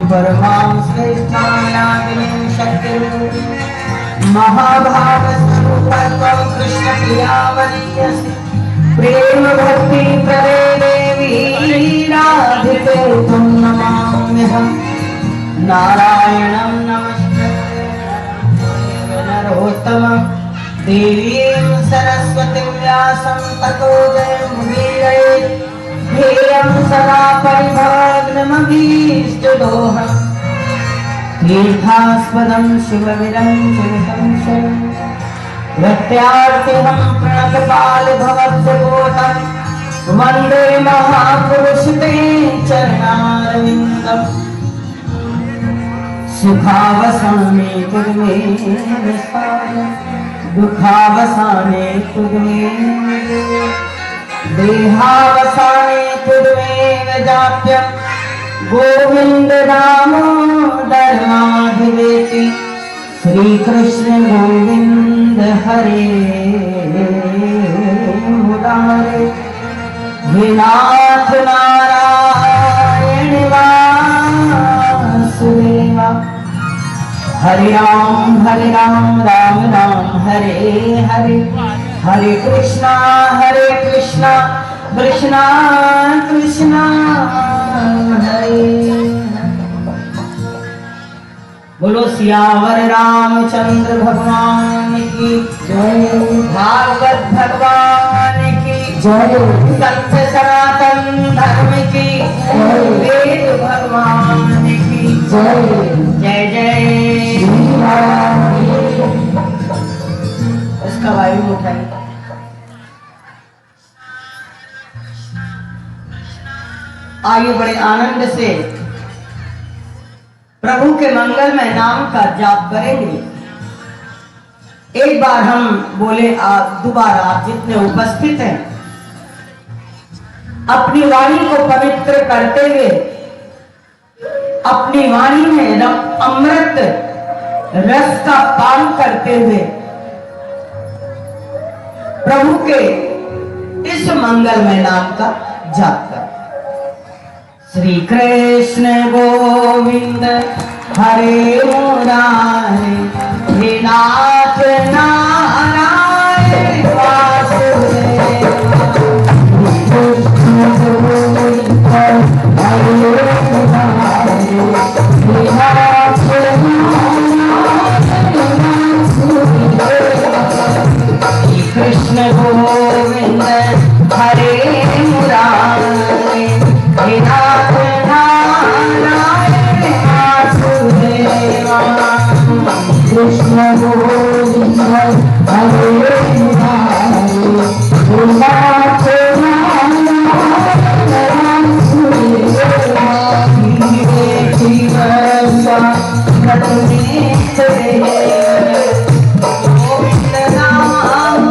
परमां श्रेष्ठायाग्निं शक्तिरूपिणी महाभाव स्वरूपत्वं कृष्ण प्रियावलीयसि प्रेम भक्ति प्रदे देवी राधिके त्वं नमाम्यहं नारायणं नमस्कृत्य नरोत्तमं देवीं सरस्वतीं व्यासं ततो जयमुदीरये ध्येयं सदा परिभवग्नमभीष्टदोहम् तीर्थास्पदं शिवविरञ्जनितं शरणं प्रत्यार्थिहं प्रणतपालभवत्सपोतं वन्दे महापुरुषते चरणारविन्दम् सुखावसाने कुर्मे विस्तारं दुःखावसाने कुर्मे देहावसाने कुर्मेव जाप्यं गोविंद दामोदर माधवेति श्री कृष्ण गोविंद हरे मुरारे हे नाथ नारायण वासुदेवा हरे राम राम राम हरे हरे हरे कृष्णा कृष्णा कृष्णा हरे। बोलो सियावर रामचंद्र भगवान की जय, भागवत भगवान की जय, सत्य सनातन धर्म की जय, वेद भगवान की जय जय जय। उसका वायु उठाई। आइए बड़े आनंद से प्रभु के मंगलमय नाम का जाप करेंगे। एक बार हम बोले, आप दोबारा, आप जितने उपस्थित हैं अपनी वाणी को पवित्र करते हुए, अपनी वाणी में अमृत रस का पान करते हुए प्रभु के इस मंगलमय नाम का जाप कर। श्री कृष्ण गोविंद हरे मुरारे हे नाथ नारायण वासुदेव कृष्ण गोविंद हरे मुरारे हे नाथ कृष्ण गोविंद हरे मुरारे हे नाथ नारायण वासुदेवा कृष्ण गोविंद हरे मुरारे हे नाथ नारायण वासुदेवा जीवन गोविंद नाम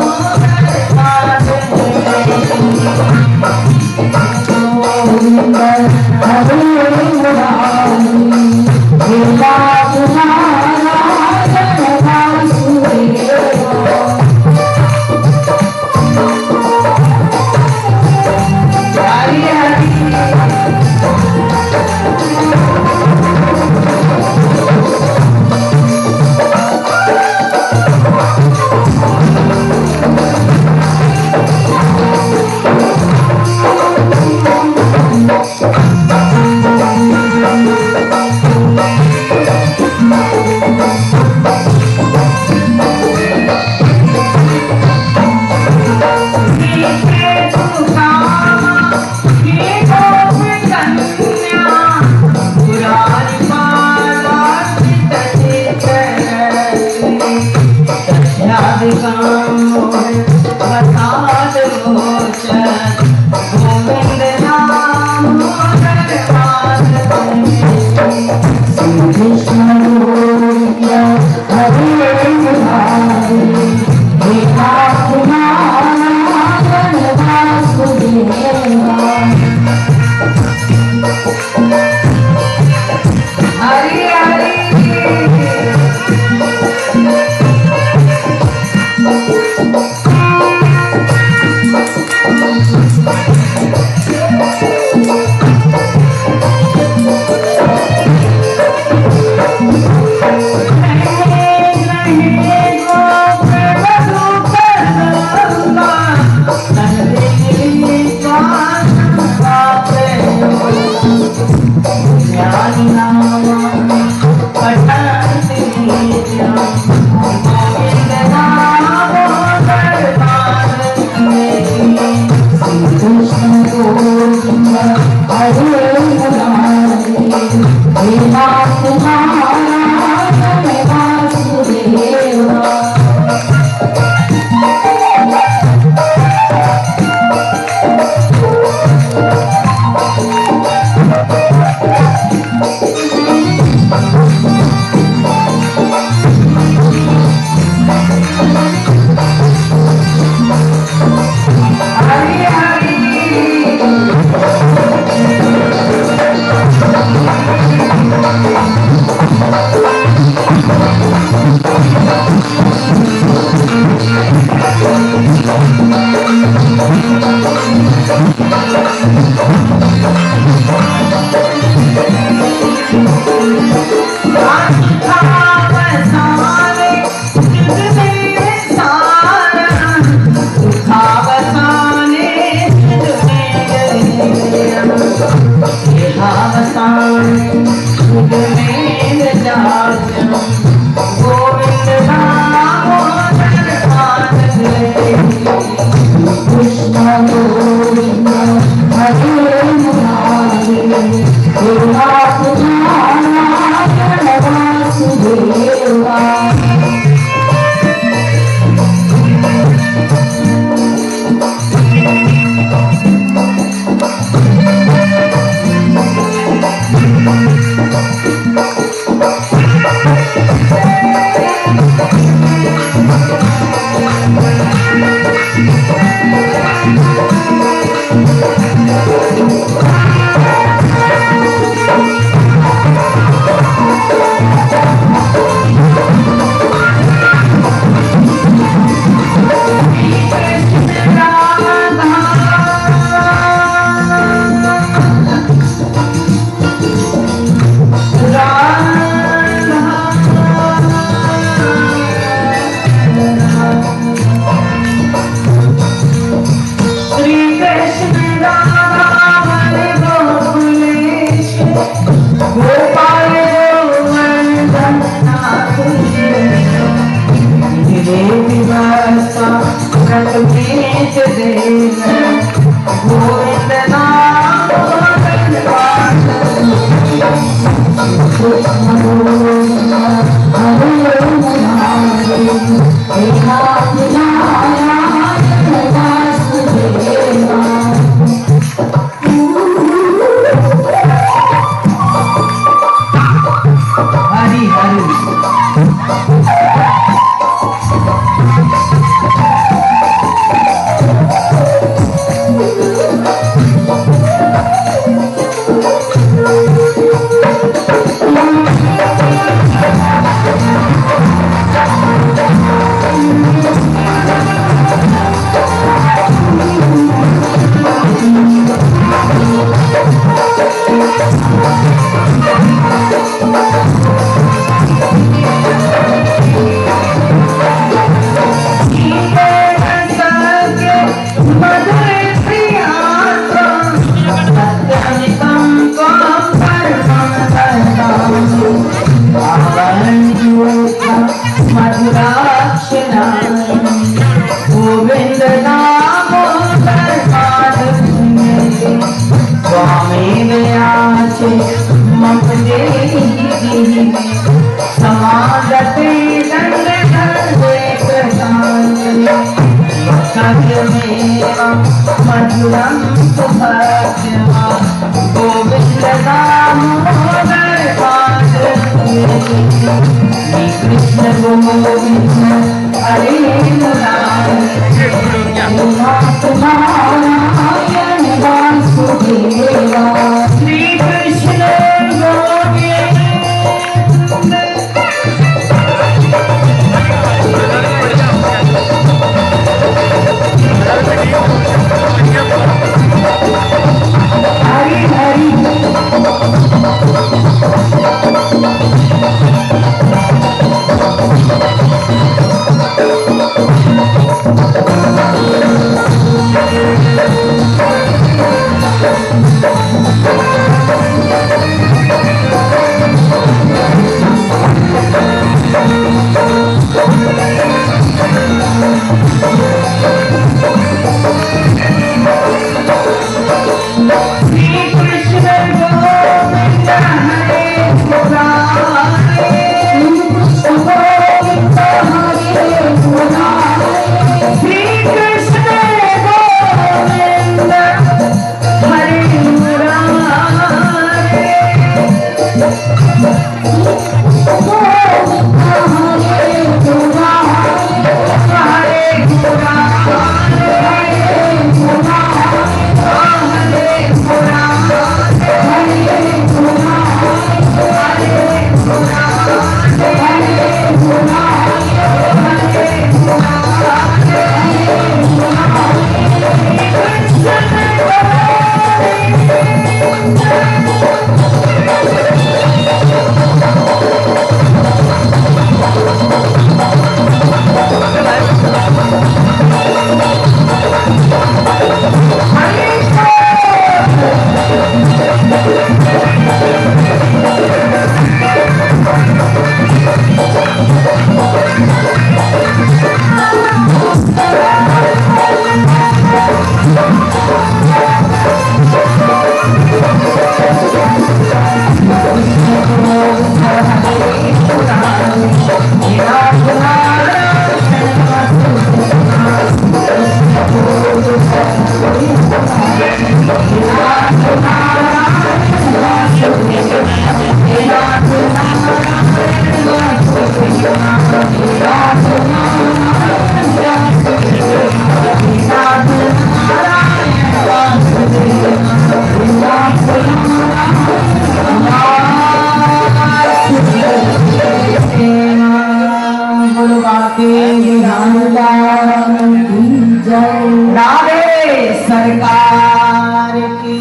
सरकार की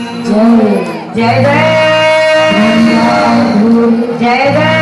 जय जय जय जय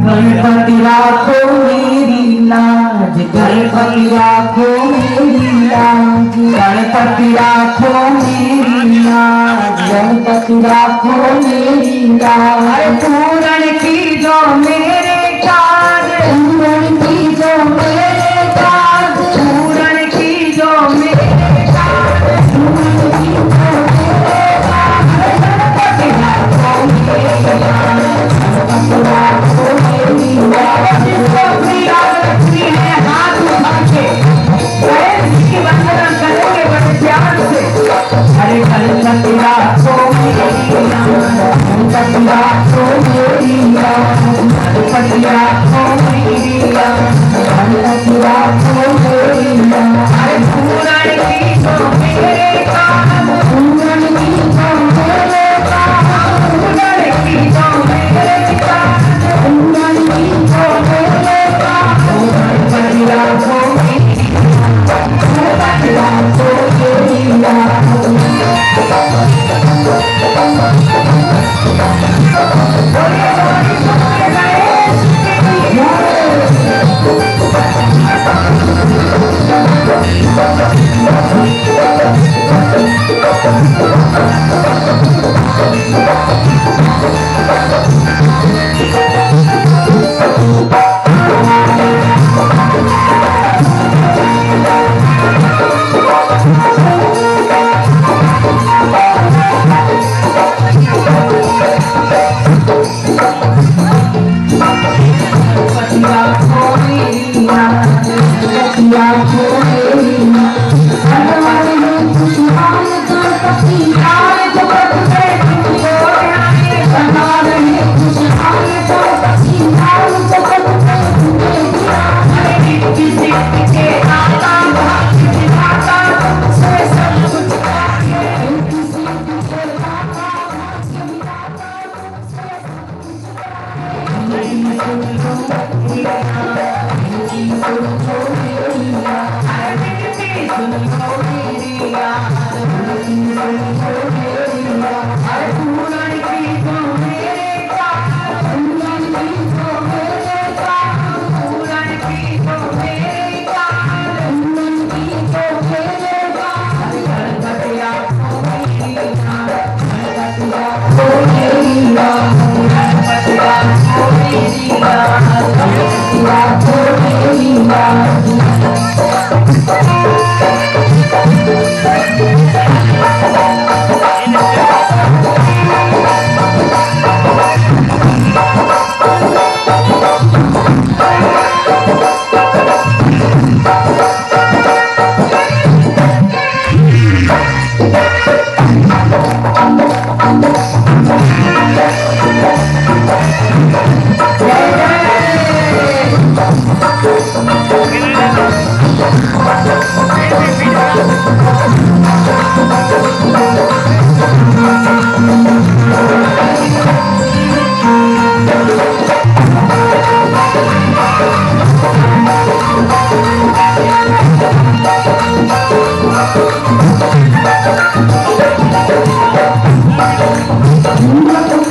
गणपति राखो मेरी लाज, गणपति राखो मेरी लाज, गणपति राखो मेरी लाज, गणपति राखो मेरी लाज। पूरण की जो मेरे काज, पूरण की जो मेरे काज, पूरण की जो मेरे काज, पूरण की जो मेरे काज। गणपति राखो मेरी लाज, गणपति राखो मेरी लाज। अपनी लाज रखनी है हाथ उठा के, गणेश की वंदना करेंगे बड़े प्यार से। अरे गणपति राखो मेरी लाज, गणपति राखो मेरी लाज, गणपति राखो मेरी लाज, गणपति राखो मेरी लाज। अरे पूरण की जो मेरे काज, पूरण की जो मेरे काज, पूरण की जो मेरे काज, पूरण की जो मेरे काज। गणपति राखो मेरी लाज, गणपति राखो मेरी लाज।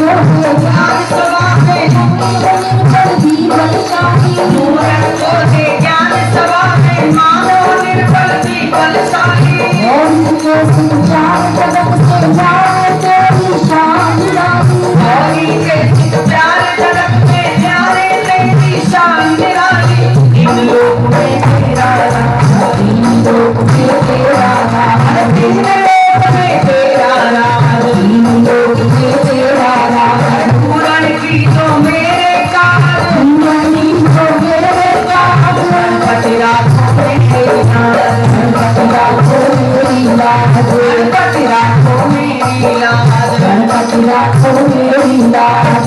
है ज्ञान सभा में निर्बल जीवन शाही मूर्खों से ज्ञान सभा में मानो निर्बल जीवन शाही और इनके संचार जगत से जाए तेरी शान रानी और इनके संचार जगत में जाए तेरी शान रानी इन लोग में तेरा नाम इन लोग में तेरा नाम इन लोग में तेरा नाम इन लोग में तेरा नाम पूरण की तो मेरे काल पूरण की तो मेरे काल गणपति राखो मेरी लाज गणपति राखो मेरी लाज गणपति राखो मेरी लाज गणपति राखो मेरी लाज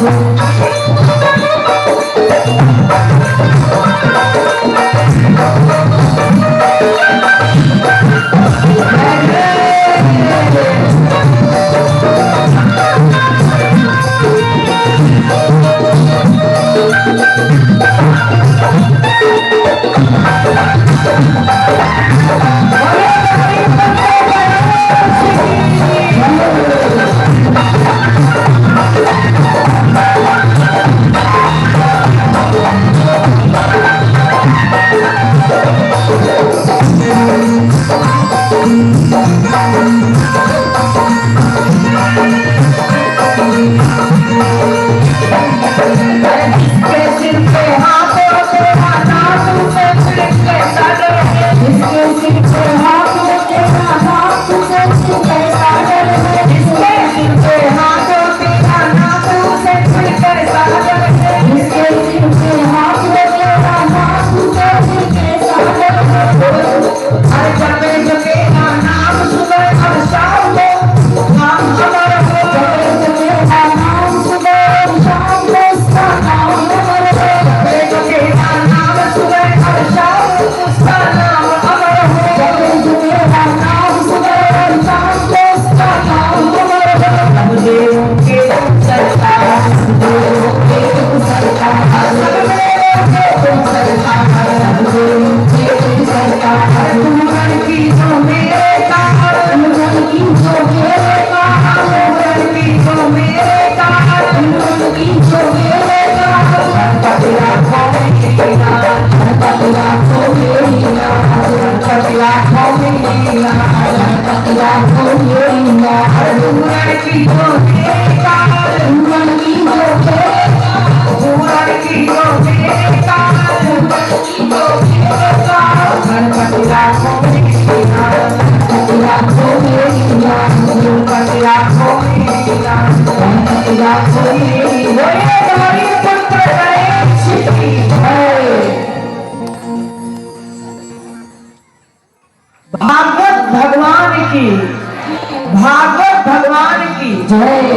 भागवत भगवान की जय।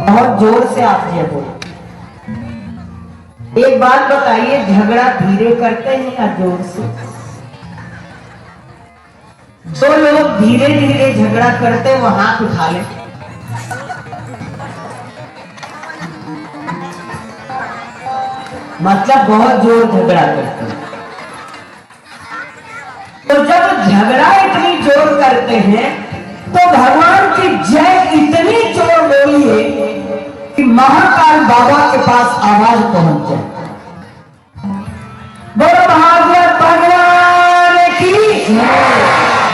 बहुत जोर से आप ये बोलो। एक बात बताइए, झगड़ा धीरे करते हैं या जोर से? जो लोग धीरे धीरे झगड़ा करते हैं वो हाथ उठा ले। मतलब बहुत जोर झगड़ा करते हैं। तो जब झगड़ा इतनी जोर करते हैं तो भगवान की जय इतनी जोर बोलिए कि महाकाल बाबा के पास आवाज पहुंच जाए। बोलो भागवत भगवान की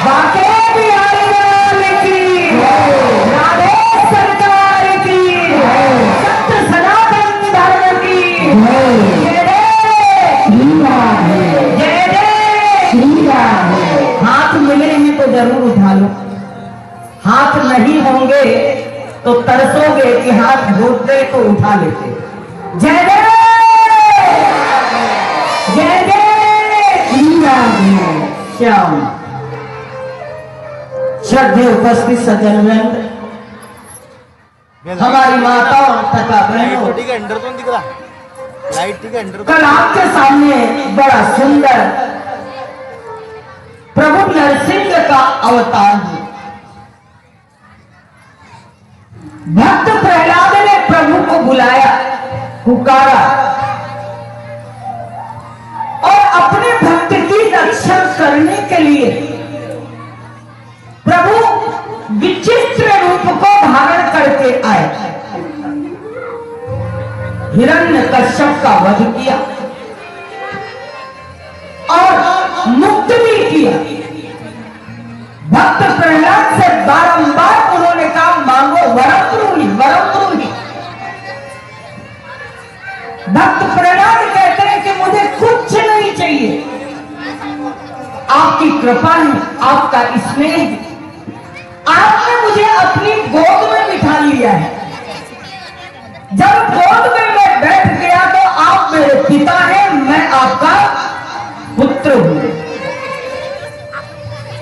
बाके बिहारी लाल की राधे सरकार की सत्य सनातन धर्म की हाथ मिले हैं तो जरूर उठा लो। हाथ नहीं होंगे तो तरसोगे कि हाथ होते तो उठा लेते। जय जय जय जय श्याम। श्रद्धे उपस्थित सज्जनवृंद, हमारी माताओं तथा बहनों, कल आपके सामने बड़ा सुंदर प्रभु नरसिंह का अवतार है। भक्त प्रहलाद ने प्रभु को बुलाया, पुकारा और अपने भक्त की रक्षा करने के लिए प्रभु विचित्र रूप को धारण करके आए। हिरण्यकश्यप का वध किया और मुक्त भी किया। भक्त प्रहलाद से बारंबार उन्होंने कहा मांगो वरम ब्रूहि, वरम ब्रूहि। भक्त प्रहलाद कहते हैं कि मुझे कुछ नहीं चाहिए, आपकी कृपा है, आपका स्नेह है, आपने मुझे अपनी गोद में बिठा लिया है। जब गोद में मैं बैठ गया तो आप मेरे पिता हैं, मैं आपका पुत्र हूं।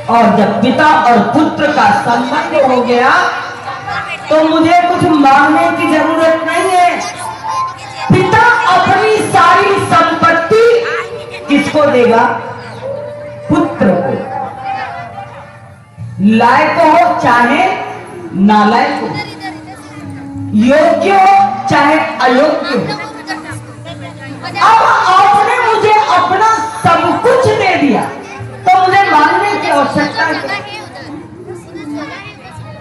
और जब पिता और पुत्र का संबंध हो गया तो मुझे कुछ मांगने की जरूरत नहीं है। पिता अपनी सारी संपत्ति किसको देगा? पुत्र को। लायक हो चाहे नालायक हो, योग्य हो चाहे अयोग्य हो। अब आपने मुझे अपना सब कुछ दे दिया तो मुझे मांगने की आवश्यकता है।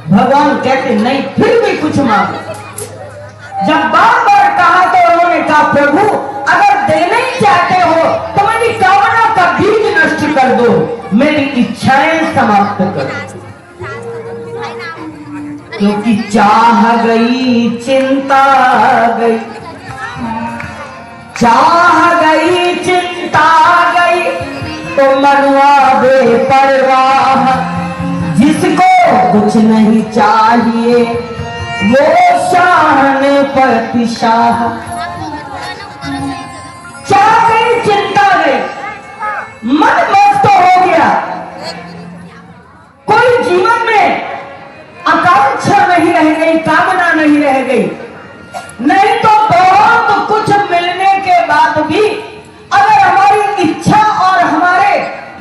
भगवान कहते नहीं, फिर भी कुछ मांगो। जब बार बार कहा तो उन्होंने कहा प्रभु अगर देना ही चाहते हो तो मेरी कामना का बीज नष्ट कर दो, मेरी इच्छाएं समाप्त कर दो। क्योंकि चाह गई चिंता गई, चाह गई चिंता गई तो मनुआ बेपरवाह। जिसको कुछ नहीं चाहिए वो शान प्रतिशाह। चाह गई चिंता गई, मन मस्त हो गया, कोई जीवन में आकांक्षा नहीं रह गई, कामना नहीं रह गई। नहीं तो बहुत कुछ मिलने के बाद भी अगर हमारी इच्छा और हमारे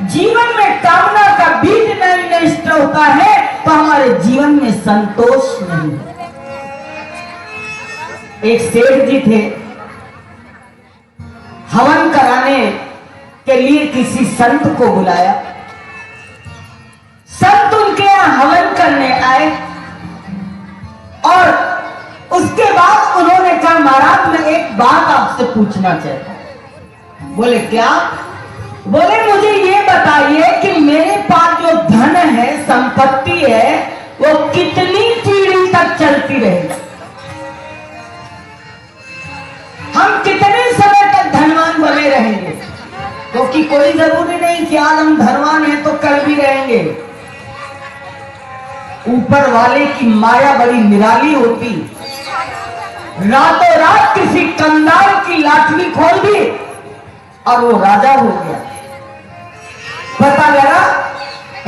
जीवन में कामना का बीज नहीं नष्ट होता है तो हमारे जीवन में संतोष नहीं है। एक सेठ जी थे, हवन कराने के लिए किसी संत को बुलाया। संत उनके यहां हवन करने आए और उसके बाद उन्होंने कहा महाराज मैं एक बात आपसे पूछना चाहता हूं। बोले क्या? बोले मुझे ये बताइए कि मेरे पास जो धन है, संपत्ति है, वो कितनी पीढ़ी तक चलती रहेगी? हम कितने समय तक धनवान बने रहेंगे? क्योंकि कोई जरूरी नहीं कि आज हम धनवान हैं तो कल भी रहेंगे। ऊपर वाले की माया बड़ी निराली होती। रातों रात किसी कंगाल की लाठली खोल दी और वो राजा हो गया। पता लगा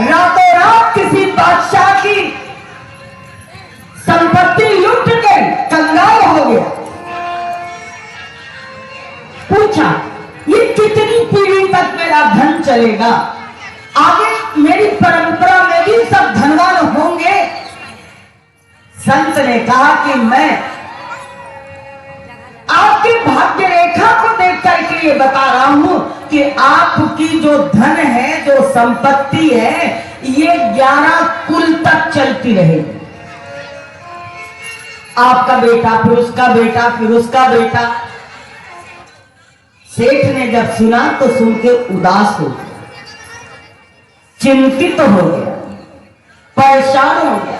रातों रात किसी बादशाह की संपत्ति लुट गई, कंगाल हो गया। पूछा ये कितनी पीढ़ी तक मेरा धन चलेगा? आगे मेरी परंपरा में भी सब धनवान होंगे? संत ने कहा कि मैं आपकी भाग्य रेखा को देख करके ये बता रहा हूं कि आपकी जो धन है, जो संपत्ति है, ये 11 कुल तक चलती रहेगी। आपका बेटा, फिर उसका बेटा, फिर उसका बेटा। सेठ ने जब सुना तो सुन के उदास हो गया, चिंतित हो गया, परेशान हो गया।